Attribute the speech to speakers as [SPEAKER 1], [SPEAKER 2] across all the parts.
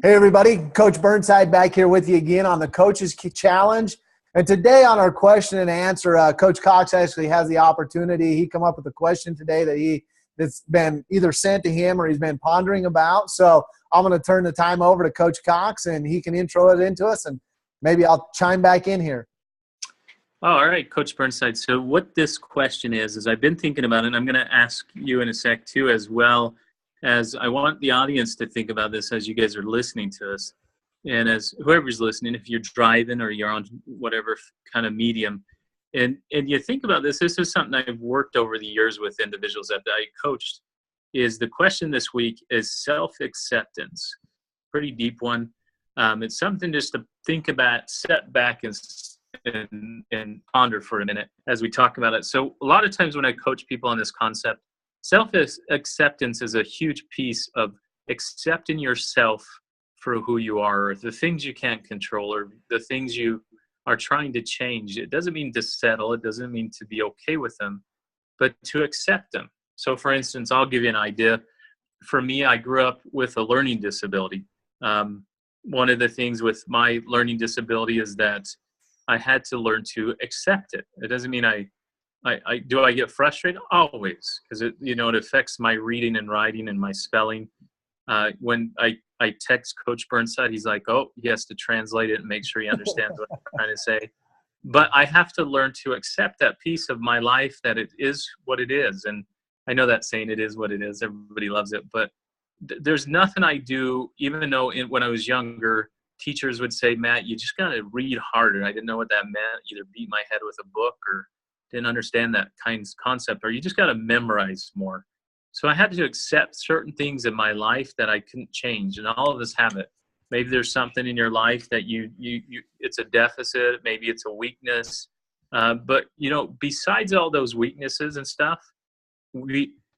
[SPEAKER 1] Hey everybody, Coach Burnside back here with you again on the Coaches Challenge. And today on our question and answer, Coach Cox actually has the opportunity. He come up with a question today that's been either sent to him or he's been pondering about. So I'm going to turn the time over to Coach Cox and he can intro it into us and maybe I'll chime back in here.
[SPEAKER 2] All right, Coach Burnside. So what this question is I've been thinking about it, and I'm going to ask you in a sec too, as well as I want the audience to think about this as you guys are listening to us. And as whoever's listening, if you're driving or you're on whatever kind of medium, and you think about this is something I've worked over the years with individuals that I coached, is the question this week is self-acceptance. Pretty deep one. It's something just to think about, set back and ponder for a minute as we talk about it. So a lot of times when I coach people on this concept, self-acceptance is a huge piece of accepting yourself for who you are, or the things you can't control, or the things you are trying to change. It doesn't mean to settle. It doesn't mean to be okay with them, but to accept them. So for instance, I'll give you an idea. For me, I grew up with a learning disability. One of the things with my learning disability is that I had to learn to accept it. It doesn't mean I get frustrated? Always, because it affects my reading and writing and my spelling. When I text Coach Burnside, he's like, oh, he has to translate it and make sure he understands what I'm trying to say. But I have to learn to accept that piece of my life, that it is what it is. And I know that saying, it is what it is. Everybody loves it. But there's nothing I do, even though when I was younger, teachers would say, Matt, you just got to read harder. I didn't know what that meant. Either beat my head with a book or didn't understand that concept, or you just got to memorize more. So I had to accept certain things in my life that I couldn't change, and all of us have it. Maybe there's something in your life that you it's a deficit, maybe it's a weakness. But besides all those weaknesses and stuff,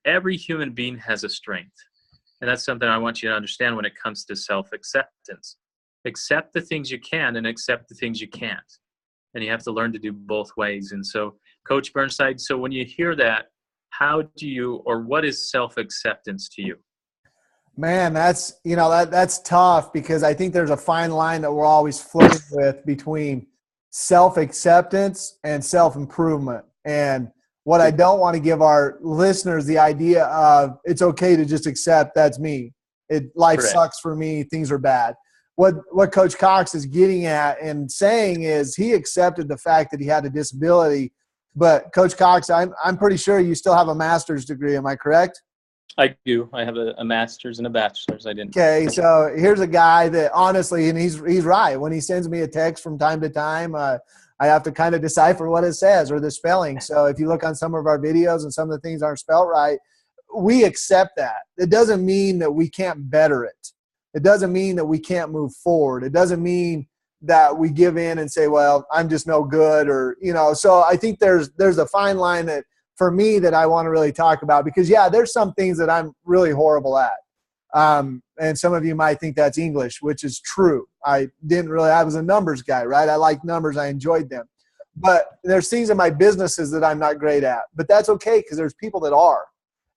[SPEAKER 2] every human being has a strength. And that's something I want you to understand when it comes to self-acceptance. Accept the things you can and accept the things you can't. And you have to learn to do both ways. And so, Coach Burnside, so when you hear that, how do you, or what is self-acceptance to you?
[SPEAKER 1] Man, that's tough, because I think there's a fine line that we're always flirting with between self-acceptance and self-improvement. And what I don't want to give our listeners the idea of it's okay to just accept that's me. Life
[SPEAKER 2] Correct.
[SPEAKER 1] Sucks for me. Things are bad. What Coach Cox is getting at and saying is he accepted the fact that he had a disability. But Coach Cox, I'm pretty sure you still have a master's degree. Am I correct?
[SPEAKER 2] I do. I have a master's and a bachelor's. I didn't.
[SPEAKER 1] Okay, so here's a guy that honestly, and he's right. When he sends me a text from time to time, I have to kind of decipher what it says or the spelling. So if you look on some of our videos and some of the things aren't spelled right, we accept that. It doesn't mean that we can't better it. It doesn't mean that we can't move forward. It doesn't mean that we give in and say, well, I'm just no good, or, so I think there's a fine line that for me that I want to really talk about, because there's some things that I'm really horrible at. And some of you might think that's English, which is true. I was a numbers guy, right? I like numbers. I enjoyed them. But there's things in my businesses that I'm not great at, but that's okay, because there's people that are,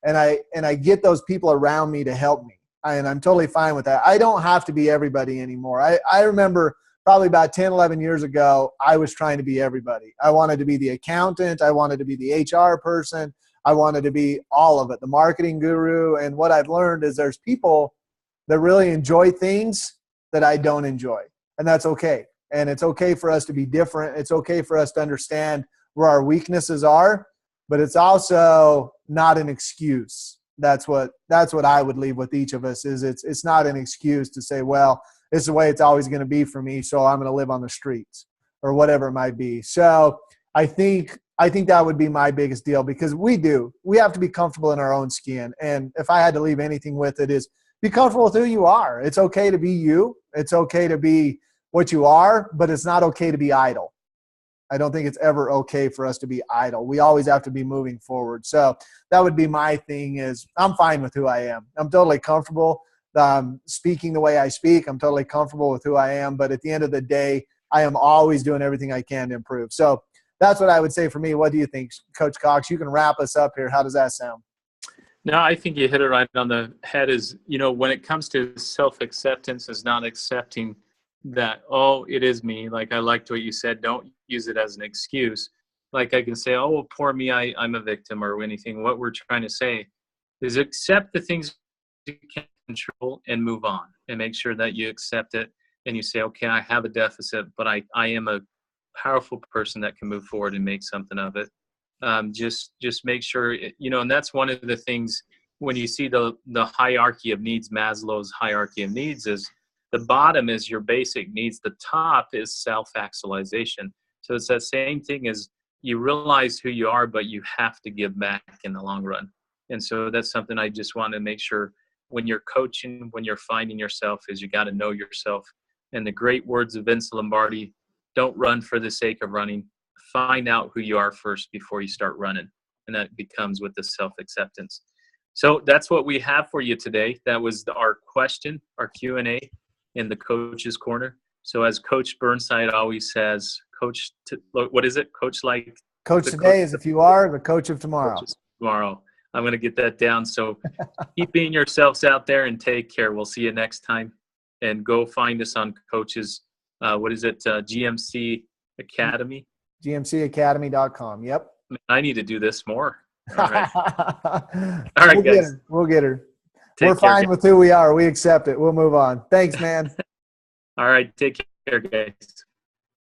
[SPEAKER 1] and I get those people around me to help me. And I'm totally fine with that. I don't have to be everybody anymore. I remember probably about 10, 11 years ago, I was trying to be everybody. I wanted to be the accountant. I wanted to be the HR person. I wanted to be all of it, the marketing guru. And what I've learned is there's people that really enjoy things that I don't enjoy. And that's okay. And it's okay for us to be different. It's okay for us to understand where our weaknesses are, but it's also not an excuse. That's what I would leave with each of us is it's not an excuse to say, well, this is the way it's always going to be for me, so I'm going to live on the streets or whatever it might be. So I think that would be my biggest deal, because we have to be comfortable in our own skin. And if I had to leave anything with it, is be comfortable with who you are. It's okay to be you. It's okay to be what you are, but it's not okay to be idle. I don't think it's ever okay for us to be idle. We always have to be moving forward. So that would be my thing, is I'm fine with who I am. I'm totally comfortable speaking the way I speak. I'm totally comfortable with who I am. But at the end of the day, I am always doing everything I can to improve. So that's what I would say for me. What do you think, Coach Cox? You can wrap us up here. How does that sound?
[SPEAKER 2] No, I think you hit it right on the head. Is, when it comes to self-acceptance, is not accepting that, oh, it is me. Like, I liked what you said. Don't use it as an excuse. Like, I can say, oh, well, poor me, I'm a victim or anything. What we're trying to say is accept the things you can control and move on, and make sure that you accept it and you say, okay, I have a deficit, but I am a powerful person that can move forward and make something of it. Just make sure, and that's one of the things when you see the hierarchy of needs, Maslow's hierarchy of needs, is the bottom is your basic needs, the top is self-actualization. So it's that same thing as you realize who you are, but you have to give back in the long run. And so that's something I just want to make sure when you're coaching, when you're finding yourself, is you got to know yourself. And the great words of Vince Lombardi, don't run for the sake of running. Find out who you are first before you start running. And that becomes with the self-acceptance. So that's what we have for you today. That was our question, our Q&A in the Coach's Corner. So as Coach Burnside always says, what is it? Coach
[SPEAKER 1] today is if you are the coach of tomorrow.
[SPEAKER 2] Tomorrow. I'm going to get that down. So keep being yourselves out there and take care. We'll see you next time. And go find us on Coach's, GMC Academy?
[SPEAKER 1] GMCacademy.com. Yep.
[SPEAKER 2] I need to do this more. All right. All right, guys.
[SPEAKER 1] We'll get her. We're fine with who we are. We accept it. We'll move on. Thanks, man.
[SPEAKER 2] All right. Take care, guys.